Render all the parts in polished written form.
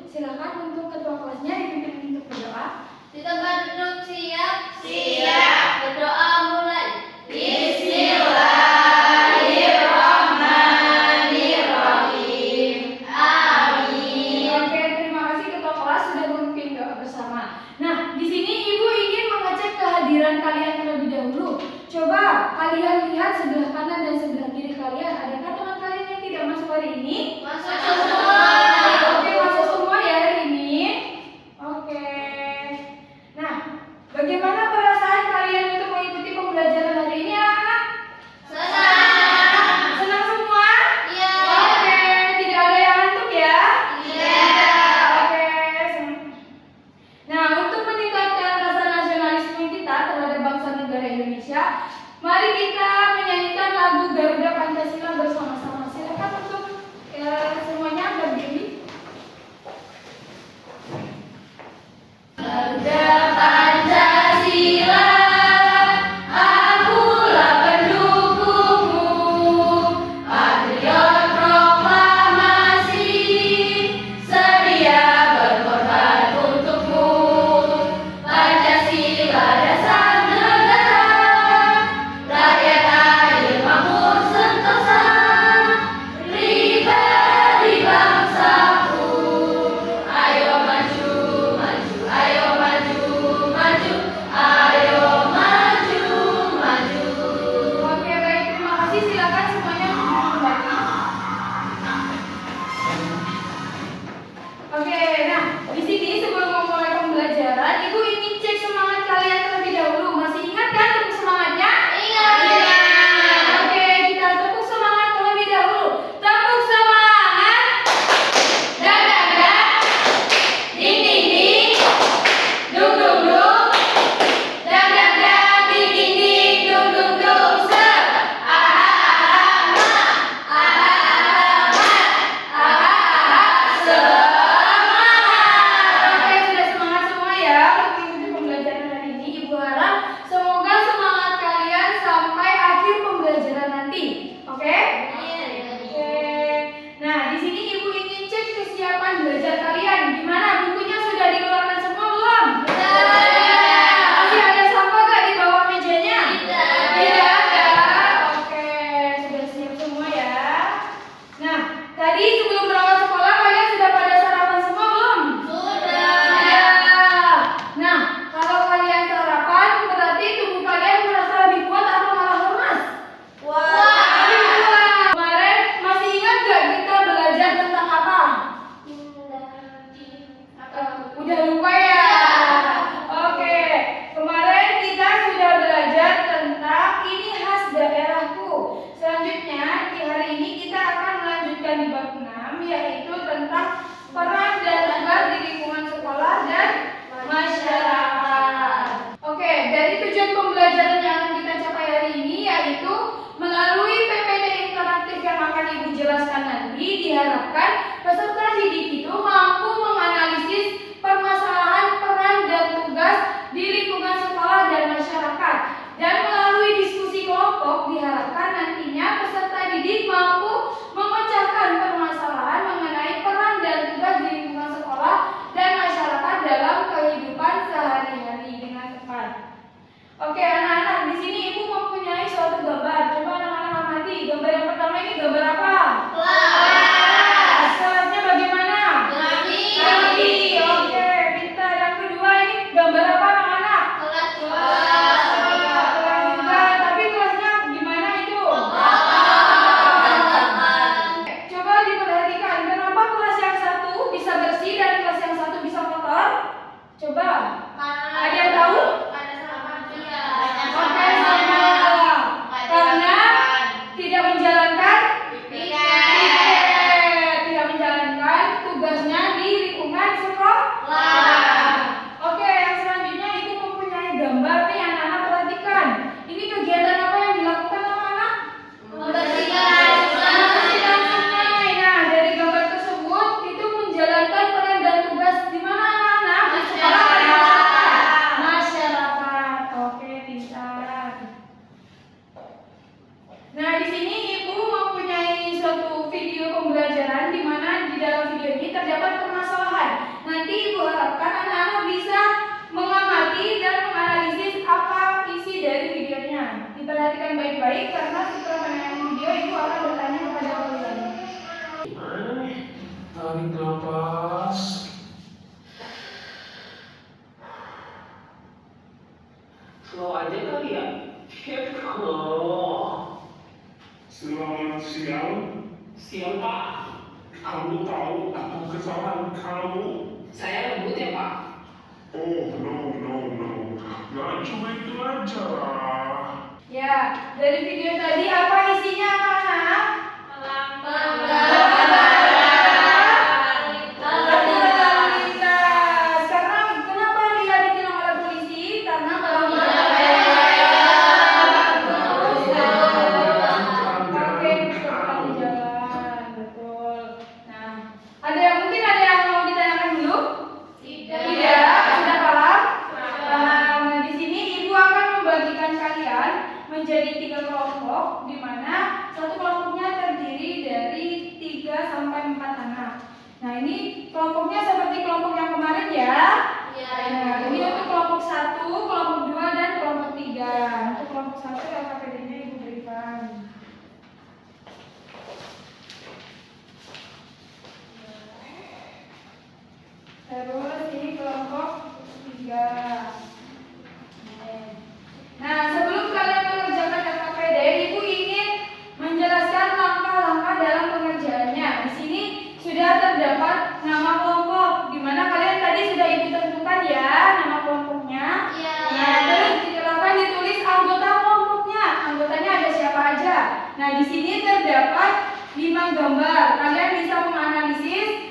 Silakan untuk ketua kelasnya dipimpin untuk berdoa. Kita berduduk siap. Siap. Berdoa mulai. Bismillahirrahmanirrahim. Amin. Oke, terima kasih ketua kelas sudah memimpin doa bersama. Nah, di sini Ibu ingin mengecek kehadiran kalian terlebih dahulu. Coba kalian lihat sebelah kanan dan sebelah kiri kalian. Adakah teman kalian yang tidak masuk hari ini? Masuk semua. Oke, masuk semua ya hari ini. Oke. Nah, bagaimana perasaan kalian untuk mengikuti pembelajaran hari ini, anak-anak? Senang. Senang semua? Iya. Oke, tidak ada yang ngantuk ya? Iya. Oke. Nah, untuk meningkatkan rasa nasionalisme kita terhadap bangsa negara Indonesia, mari kita menyanyikan lagu Garuda Pancasila bersama-sama. Silakan untuk semuanya berdiri. Garuda Pancasila, akulah pendukungmu, patriot proklamasi, sedia berkorban untukmu. Pancasila dasar negara, rakyat adil makmur sentosa, pribadi bangsaku. Ayo maju, maju, ayo maju, maju, ayo maju, maju. Oke, baik, terima kasih. Silakan semuanya duduk kembali. Oke, nah di sini sebelum memulai pembelajaran, Ibu ingin cek semangat kalian terlebih dahulu. Masih ingat kan tepuk semangatnya? Ingat. Oke, kita tepuk semangat terlebih dahulu. Tepuk semangat. Dak dak dak, ding ding ding, dung dung dung, dak dak dak, ding ding ding, dung dung dung, ser. Semangat. Oke, sudah semangat semua ya untuk mengikuti pembelajaran hari ini. Ibu harap semoga semangat kalian sampai akhir pembelajaran nanti. Oke? Oke. Nah, di sini Ibu ingin cek kesiapan belajar kalian. Gimana? Bukunya sudah dikeluarkan semua belum? Masih ada sampah gak di bawah mejanya? Tidak ada. Oke, sudah siap semua ya. Nah, tadi sebelum berangkat sekolah kalian sudah pada sarapan semua belum? Sudah. Nah, kalau kalian sarapan berarti tubuh kalian merasa lebih kuat atau malah lemas? Lebih kuat. Kemarin masih ingat gak kita belajar tentang apa? Udah lupa ya? Oke, kemarin kita sudah belajar tentang ini khas daerahku. Selanjutnya di hari ini kita akan melanjutkan di bab 6, yaitu tentang peran dan tugas di lingkungan sekolah dan masyarakat. Oke, dari tujuan pembelajaran yang akan kita capai hari ini yaitu melalui PPT interaktif yang akan Ibu jelaskan nanti, diharapkan peserta didik itu mampu menganalisis permasalahan peran dan tugas di lingkungan sekolah dan masyarakat. Dan melalui diskusi kelompok diharapkan nantinya peserta didik mampu memecahkan permasalahan mengenai peran dan tugas di lingkungan sekolah dan masyarakat dalam kehidupan sehari-hari dengan tepat. Oke, anak-anak, di sini Ibu mempunyai suatu gambar. Coba anak-anak amati. Gambar yang pertama ini gambar apa? Kelas. Siapa? Kamu tahu apa kesalahan kamu? Saya lembut ya Pak. Oh, no. Nggak cuma itu aja lah. Ya, dari video tadi apa isinya anak-anak? Aturan lalu lintas. Karena kenapa Lia ditilang oleh polisi? Karena melanggar pakai kecepatan di jalan. Betul. Nah, mungkin ada yang mau ditanyakan dulu? Tidak, sudah paham? Paham. Nah, di sini ibu akan membagikan kalian menjadi 3 kelompok, di mana satu kelompoknya terdiri dari 3 sampai 4 anak. Nah, ini kelompoknya seperti kelompok yang kemarin ya. Nah, ini untuk kelompok 1, kelompok 2, dan kelompok 3. Untuk kelompok 1 LKPD-nya ibu berikan. Terus ini kelompok 3. Nah, sebelum kalian mengerjakan LKPD, ibu ingin menjelaskan langkah-langkah dalam pengerjaannya. Di sini sudah terdapat nama kelompok, di mana kalian tadi sudah ibu tentukan ya nama kelompoknya. Nah, terus silakan ditulis anggota kelompoknya. Anggotanya ada siapa aja. Nah, di sini terdapat 5 gambar. Kalian bisa menganalisis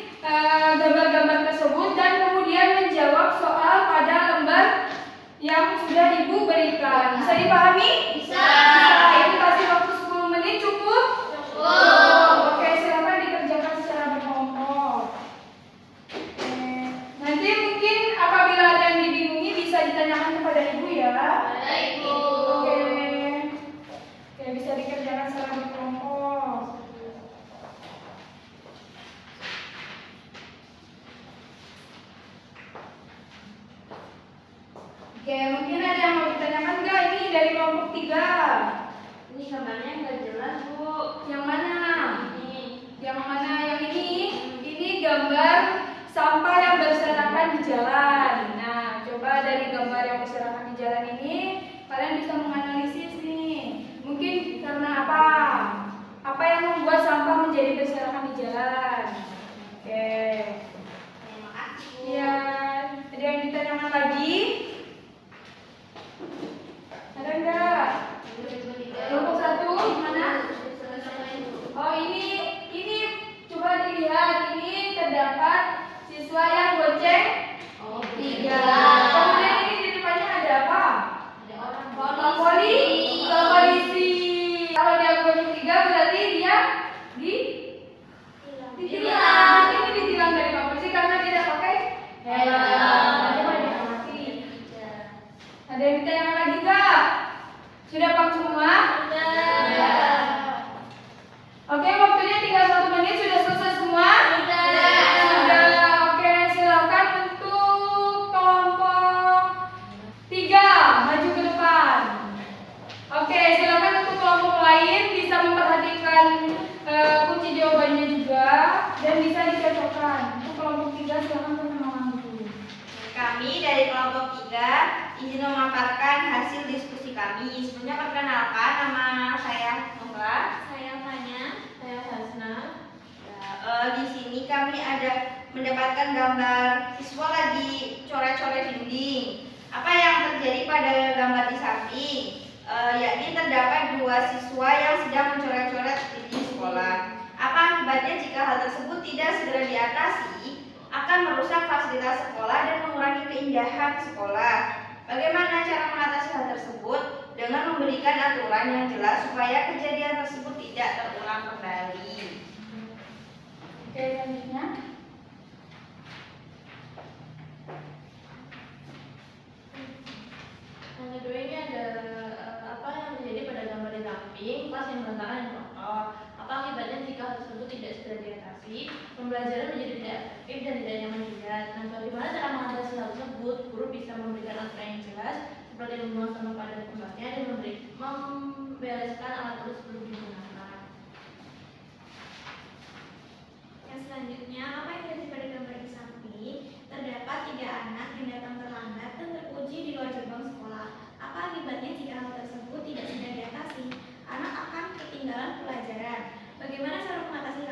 gambar-gambar tersebut dan kemudian menjawab soal pada lembar yang sudah ibu berikan. Bisa dipahami? Bisa. Ibu kasih waktu 10 menit cukup? Oke, silakan dikerjakan secara berkelompok. Nanti mungkin apabila ada yang dibingungi bisa ditanyakan kepada ibu ya. Oke, bisa dikerjakan secara berkelompok. Oke, mungkin ada yang mau ditanyakan nggak? Ini dari kelompok 3. Ini gambarnya nggak jelas, Bu. Yang mana? Ini. Yang mana? Yang ini? Ini gambar sampah yang berserakan di jalan. Nah, coba dari gambar yang berserakan di jalan ini, kalian bisa menganalisis nih. Mungkin karena apa? Apa yang membuat sampah menjadi berserakan di jalan? Oke. Terima kasih, Bu. Iya. Ada yang ditanyakan lagi? Ada enggak? Kelompok 1 mana? Oh, ini coba dilihat, ini terdapat siswa yang goceng 3. Kemudian ini di depannya ada apa? Polisi. Kalau dia goceng 3 berarti dia ditilang. Ini ditilang dari Pak Polisi karena tidak pakai helm. Coba diamati. Ada yang ditanyakan lagi enggak? Sudah paham semua? Oke, waktunya tinggal 1 menit. Sudah selesai semua? Sudah. Oke, silakan untuk kelompok 3 maju ke depan. Oke, silakan untuk kelompok lain bisa memperhatikan kunci jawabannya juga dan bisa dicocokkan. Untuk kelompok 3 silakan teman-teman dulu. Kami dari kelompok 3 izin memaparkan hasil diskusi kami. Sebelumnya perkenalkan, nama saya Nora. Saya Fanya, saya Hasna. Di sini kami ada mendapatkan gambar siswa lagi coret-coret dinding. Apa yang terjadi pada gambar di samping? Yakni terdapat 2 siswa yang sedang mencoret-coret dinding sekolah. Apa akibatnya jika hal tersebut tidak segera diatasi? Akan merusak fasilitas sekolah dan mengurangi keindahan sekolah. Bagaimana cara mengatasi hal tersebut? Dengan memberikan aturan yang jelas supaya kejadian tersebut tidak terulang kembali. Oke, selanjutnya. Yang kedua ini ada apa yang terjadi pada gambar di samping, kelas yang berantakan dan kotor. Apa akibatnya jika hal tersebut tidak segera diatasi? Pembelajaran menjadi tidak efektif dan tidak nyaman juga. Nah, bagaimana cara mengatasi hal tersebut? Guru bisa memberikan aturan yang jelas, seperti membuang sampah pada tempatnya dan membereskan alat tulis sebelum digunakan. Yang selanjutnya, apa yang terjadi pada gambar di samping? Terdapat 3 anak yang datang terlambat dan terkunci di luar gerbang sekolah. Apa akibatnya jika hal tersebut tidak segera diatasi? Anak akan ketinggalan pelajaran. Bagaimana cara mengatasi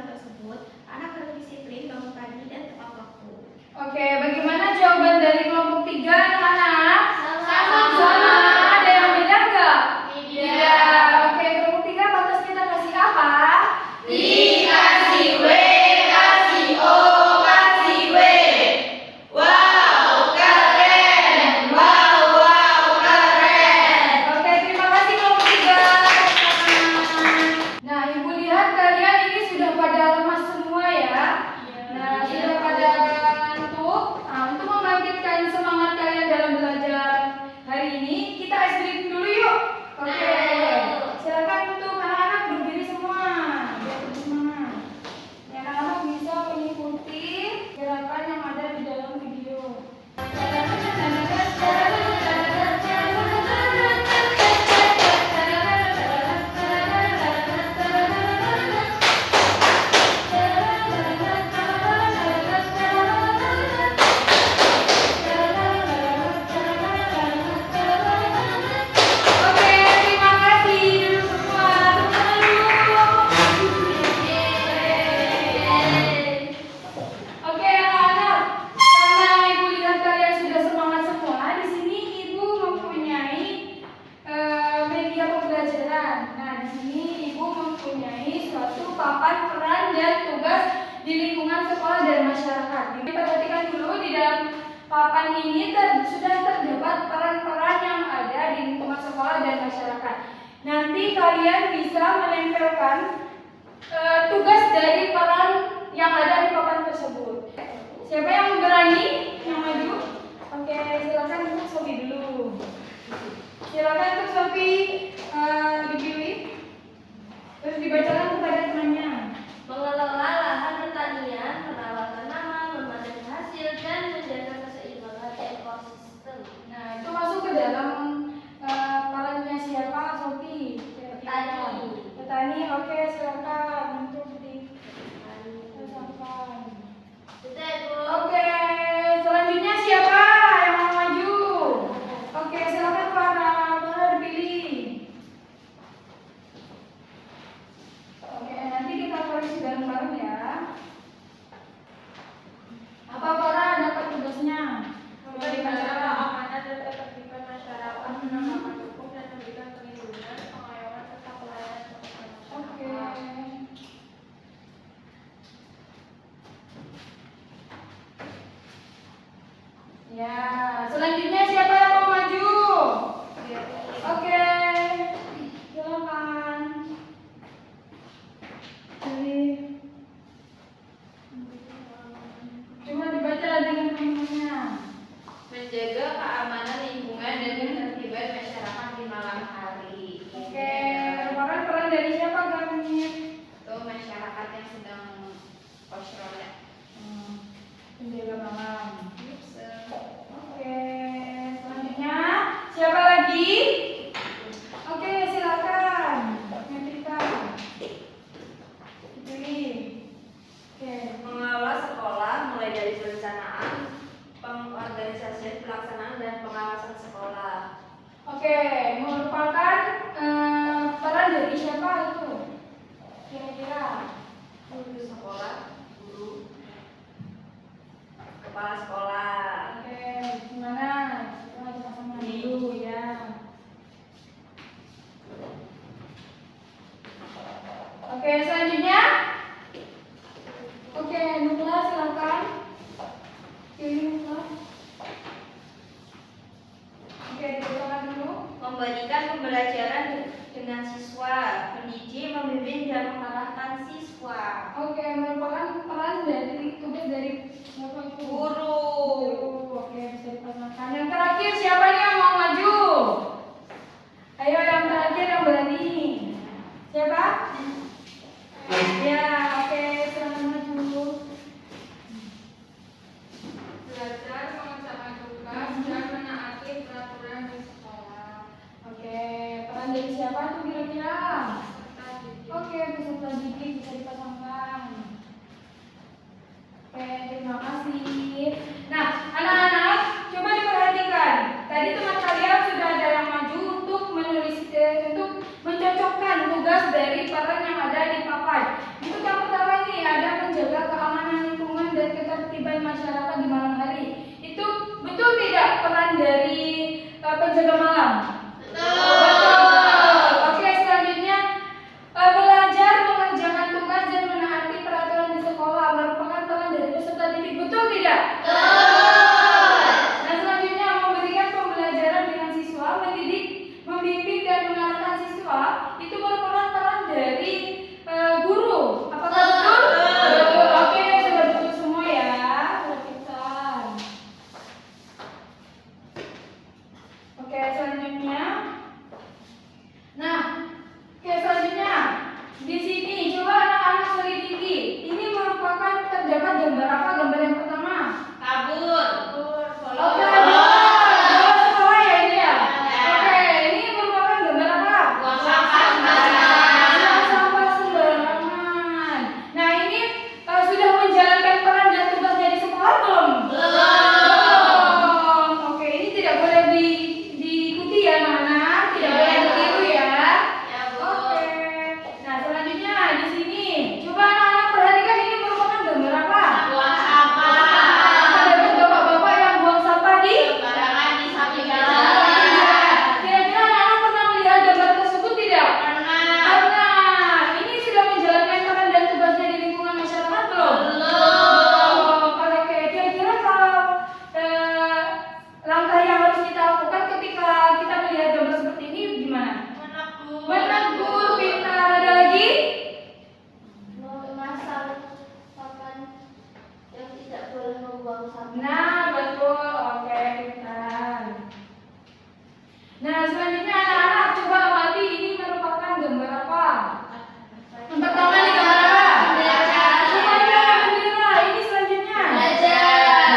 masyarakat. Diperhatikan dulu di dalam papan ini sudah terdapat peran-peran yang ada di lingkungan sekolah dan masyarakat. Nanti kalian bisa menempelkan tugas dari peran yang ada di papan tersebut. Siapa yang berani? Yang maju? Oke, silakan untuk Sofi dulu. Silakan untuk Sofi dipilih. Terus dibacakan kepada temannya. Mengelola lahan pertanian, merawat tanaman, memanage hasil, dan menjaga keseimbangan ekosistem. Nah, itu masuk ke dalam perannya siapa, Sofi? Petani. Petani, oke, silakan untuk dikatakan. Sudah, Ibu. Oke, selanjutnya siapa yang mau maju? Oke, silakan Farah dipilih. Oke, nanti kita koreksi bareng-bareng ya. Apa Farah dapat tugasnya? Memberikan amanah dan ketertiban masyarakat, menegakkan hukum dan memberikan perlindungan, pengayoman serta pelayanan kepada Oke. masyarakat. Ya, selanjutnya siapa yang mau maju? Oke, silakan. Jadi, cuma dibaca dengan temannya. Menjaga keamanan lingkungan dan ketertiban masyarakat di malam hari. Oke, merupakan peran dari siapa Garmin? Itu masyarakat yang sedang kosrola. Menjaga malam. Oke, selanjutnya siapa lagi? Oke, silakan. Nyetrika. Dipilih. Oke. Mengelola sekolah mulai dari perencanaan, pengorganisasian, pelaksanaan, dan pengawasan sekolah. Oke, merupakan peran dari siapa itu? Kira-kira? Guru sekolah, guru, kepala sekolah. Oke, gimana? Kita dipasangkan dulu ya. Oke, selanjutnya. Oke, Nukla silakan. Pilih Nukla. Oke, silakan dulu. Memberikan pembelajaran dengan siswa, mendidik, membimbing, dan mengarahkan siswa. Oke, merupakan peran dari tugas dari siapa itu? Guru. Oke, bisa dipasangkan. Yang terakhir siapa nih yang mau maju? Ayo yang terakhir yang berani. Siapa? Ya, oke, silakan maju. Belajar mengerjakan tugas dan menaati peraturan di sekolah. Oke, peran dari siapa tuh kira-kira? Serta didik. Oke, peserta didik bisa dipasangkan. Oke, terima kasih. Nah, anak-anak, coba diperhatikan. Tadi Nah, betul. Oke, pintar. Nah, selanjutnya anak-anak coba amati ini merupakan gambar apa? Yang pertama ini gambar apa? Semuanya bendera. Ini selanjutnya. Belajar.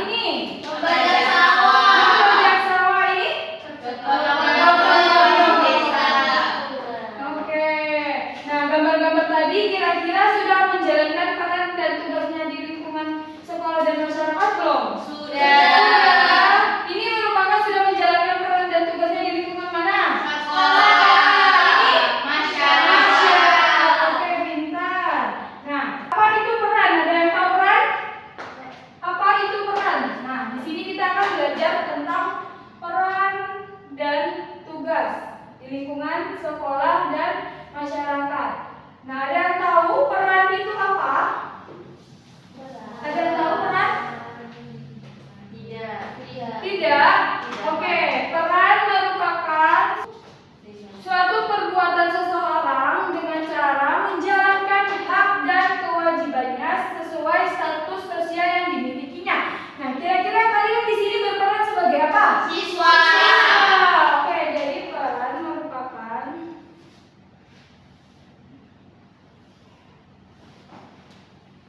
Ini. Membajak sawah ini. Oke. Nah, gambar-gambar tadi kira-kira sudah menjalankan peran dan tugasnya di lingkungan sekolah dan masyarakat belum? Ini merupakan sudah menjalankan peran dan tugasnya di lingkungan mana? Oke, pintar. Nah, apa itu peran? Ada yang tahu peran? Apa itu peran? Nah, di sini kita akan belajar tentang peran dan tugas di lingkungan sekolah dan masyarakat. Nah, ada yang tahu peran itu apa? Ada yang tahu peran? Tidak. Oke, peran merupakan suatu perbuatan seseorang dengan cara menjalankan hak dan kewajibannya sesuai status sosial yang dimilikinya. Nah, kira-kira kalian di sini berperan sebagai apa? Siswa. Oke, jadi peran merupakan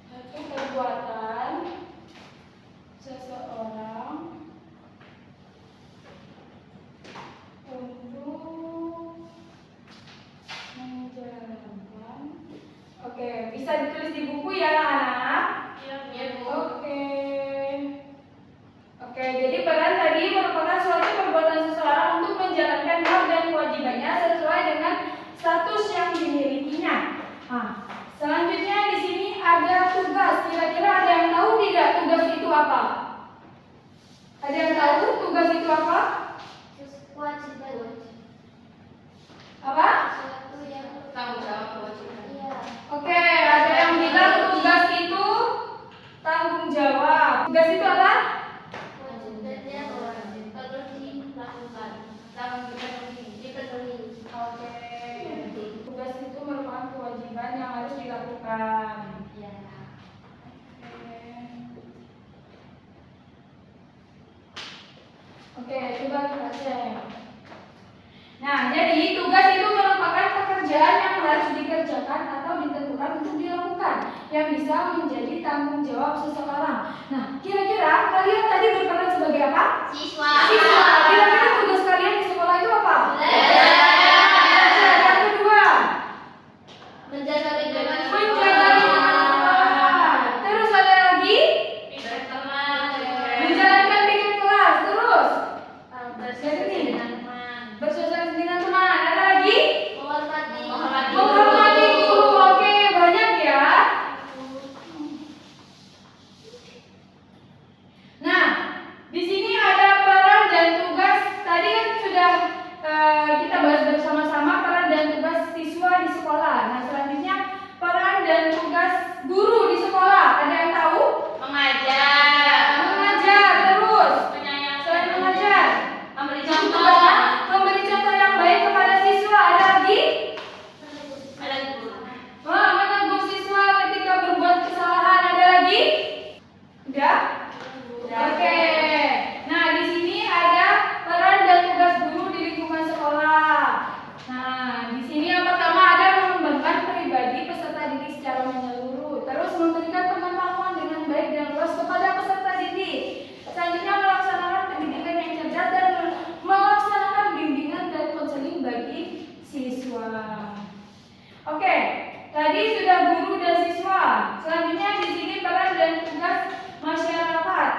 satu perbuatan seseorang untuk menjalankan. Oke, bisa ditulis di buku ya anak-anak? Oke. Oke, jadi peran tadi merupakan suatu perbuatan seseorang untuk menjalankan hak dan kewajibannya sesuai dengan status yang dimilikinya. Nah, selanjutnya di sini ada tugas. Kira-kira ada yang tahu tidak tugas itu apa? Ada yang tahu tugas itu apa? Apa? Oke, ada yang bilang tugas itu tanggung jawab. Tugas itu apa? Oke. Tugas itu merupakan kewajiban yang harus dilakukan. Oke, coba kita cek. Nah, jadi tugas itu merupakan pekerjaan yang harus dikerjakan atau ditentukan untuk dilakukan yang bisa menjadi tanggung jawab seseorang. Nah, kira-kira kalian tadi berperan sebagai apa? Siswa. Kira-kira tugas kalian di sekolah itu apa? Yang kedua, menjaga lingkungan. Terus ada lagi? Menjalankan piket kelas. Terus? Bersosialisasi dengan teman. Ada lagi? Menghormati guru. Oke, banyak ya. Nah, di sini ada peran dan tugas. Tadi kan sudah kita bahas bersama-sama peran dan tugas siswa di sekolah. Nah, selanjutnya peran dan tugas guru di sekolah. Ada yang tahu? Mengajar. Terus? Selain mengajar, memberi contoh yang baik kepada siswa. Ada lagi? Menegur siswa ketika berbuat kesalahan. Ada lagi? Udah? Oke. Nah, di sini ada peran dan tugas guru di lingkungan sekolah. Nah, di sini yang pertama ada mengembangkan pribadi peserta didik secara menyeluruh. Terus memberikan pengetahuan dengan baik dan luas kepada peserta didik. Selanjutnya melaksanakan pendidikan yang cerdas dan melaksanakan bimbingan dan konseling bagi siswa. Oke, tadi sudah guru dan siswa. Selanjutnya di sini peran dan tugas masyarakat.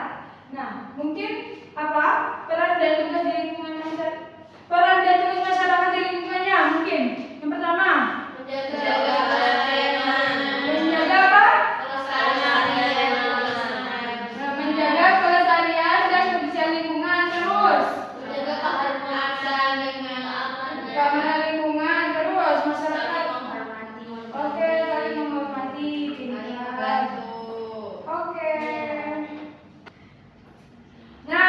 Nah, mungkin apa peran dan tugas di lingkungan masyarakat? Peran dan tugas masyarakat di lingkungannya mungkin. Yang pertama, menjaga apa? Menjaga kelestarian dan kebersihan lingkungan. Terus keamanan lingkungan. Terus masyarakat. Oke, saling menghormati. Pintar. Oke. Nah,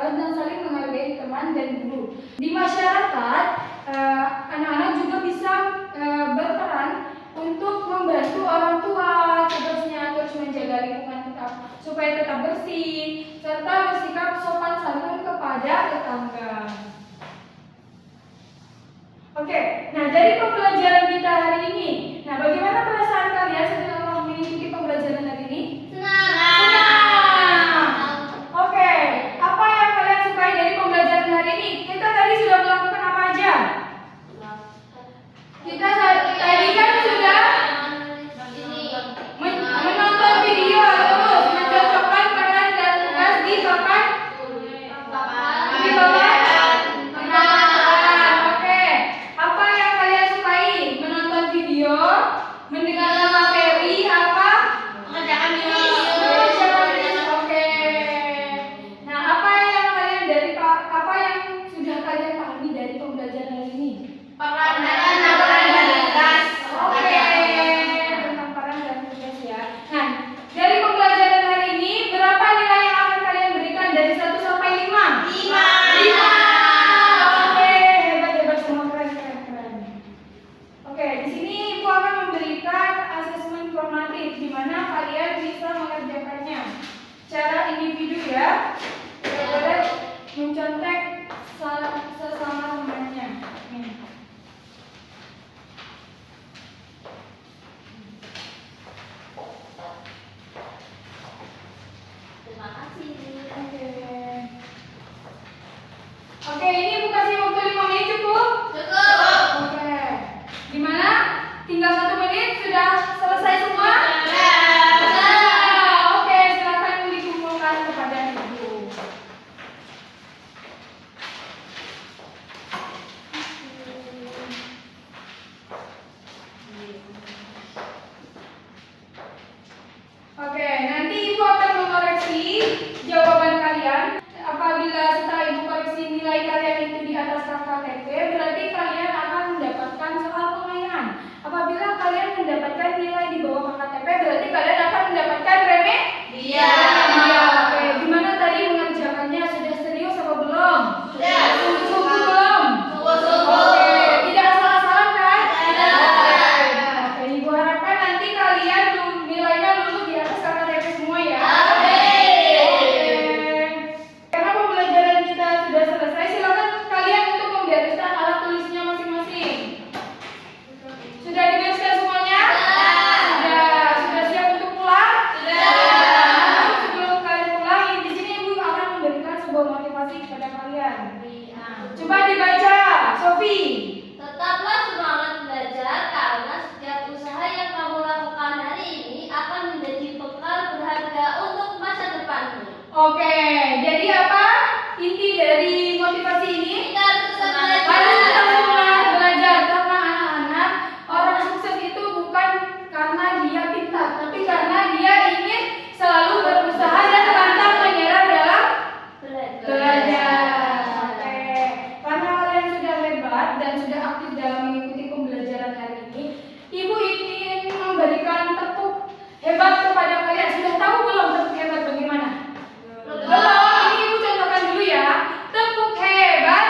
sahabat dan saling menghargai teman dan guru. Di masyarakat, anak-anak juga bisa berperan untuk membantu orang tua seterusnya, terus menjaga lingkungan supaya tetap bersih serta bersikap sopan santun kepada tetangga. Oke, nah dari pembelajaran kita hari ini, nah bagaimana perasaan kalian setelah mengikuti pembelajaran hari ini? Senang. Oke, apa yang kalian sukai dari pembelajaran hari ini? Kita tadi sudah melakukan apa aja? Kita tadi kan sudah menonton video, terus mencocokkan peran dan tugas di papan. Oke, apa yang kalian sukai? Menonton video, mendengarkan materi, apa? Mengerjakan tugas. Oke. Nah, apa yang sudah kalian pahami dari pembelajaran hari ini? Oke, tentang peran dan tugas ya. Nah, dari pembelajaran hari ini berapa nilai yang akan kalian berikan dari 1 sampai 5? 5. Oke, hebat semua, keren. Oke, di sini Ibu akan memberikan asesmen formatif di mana kalian bisa mengerjakannya secara individu ya. Tidak boleh mencontek sesama temannya. Nih. Terima kasih. Oke, ini Ibu kasih waktu 5 menit cukup? Oke. Gimana? Tinggal 1 menit sudah selesai semua? Oke, silakan dikumpulkan kepada Ibu. Oke, nanti Ibu akan mengoreksi jawaban kalian. Apabila setelah Ibu koreksi nilai kalian itu di atas KKTP, berarti kalian akan mendapatkan soal pengayaan. Apabila kalian mendapatkan nilai di bawah KKTP, berarti kalian akan mendapatkan remedi. Iya. Oke, gimana tadi mengerjakannya? Sudah serius apa belum? Sudah. Sungguh belum? Oke, tidak asal-asalan kan? Oke, Ibu harapkan nanti kalian nilainya lulus di atas KKTP semua ya. Karena pembelajaran kita sudah selesai, silakan kalian untuk membereskan alat tulisnya masing-masing. Sudah dibereskan semuanya? Sudah siap untuk pulang? Sebelum kalian pulang, di sini Ibu akan memberikan sebuah motivasi kepada kalian. Coba dibaca, Sofi. Tetaplah semangat belajar karena setiap usaha yang kamu lakukan hari ini akan menjadi bekal berharga untuk masa depanmu. Oke, jadi apa inti dari motivasi ini? Kita harus tetap Harus belajar. tetap semangat belajar karena anak-anak orang sukses itu bukan karena dia pintar, tapi karena dia ingin selalu berusaha dan pantang menyerah dalam belajar. Oke, karena kalian sudah hebat dan sudah aktif dalam mengikuti pembelajaran hari ini, Ibu ingin memberikan tepuk hebat kepada kalian. Sudah tahu belum tepuk hebat bagaimana? Belum. Ini Ibu contohkan dulu ya. Tepuk hebat.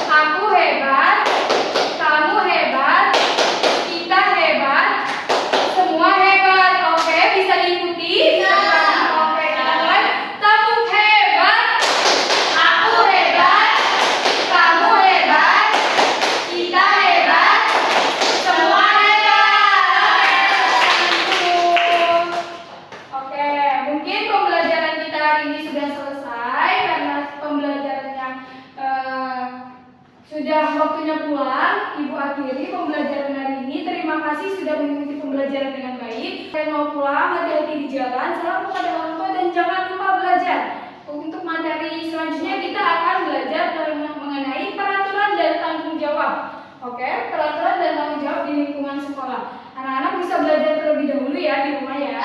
Aku hebat. Kamu hebat. Kita hebat. Semua hebat. Oke, bisa diikuti? Oke, kita mulai. Tepuk hebat. Aku hebat. Kamu hebat. Kita hebat. Semua hebat. Oke, mungkin pembelajaran kita hari ini sudah selesai karena pembelajarannya sudah waktunya pulang. Ibu akhiri pembelajaran hari ini. Terima kasih sudah mengikuti pembelajaran dengan baik. Kalian mau pulang, hati-hati di jalan. Salam kepada orang tua dan jangan lupa belajar. Untuk materi selanjutnya kita akan belajar mengenai peraturan dan tanggung jawab. Oke, peraturan dan tanggung jawab di lingkungan sekolah. Anak-anak bisa belajar terlebih dahulu ya di rumah ya.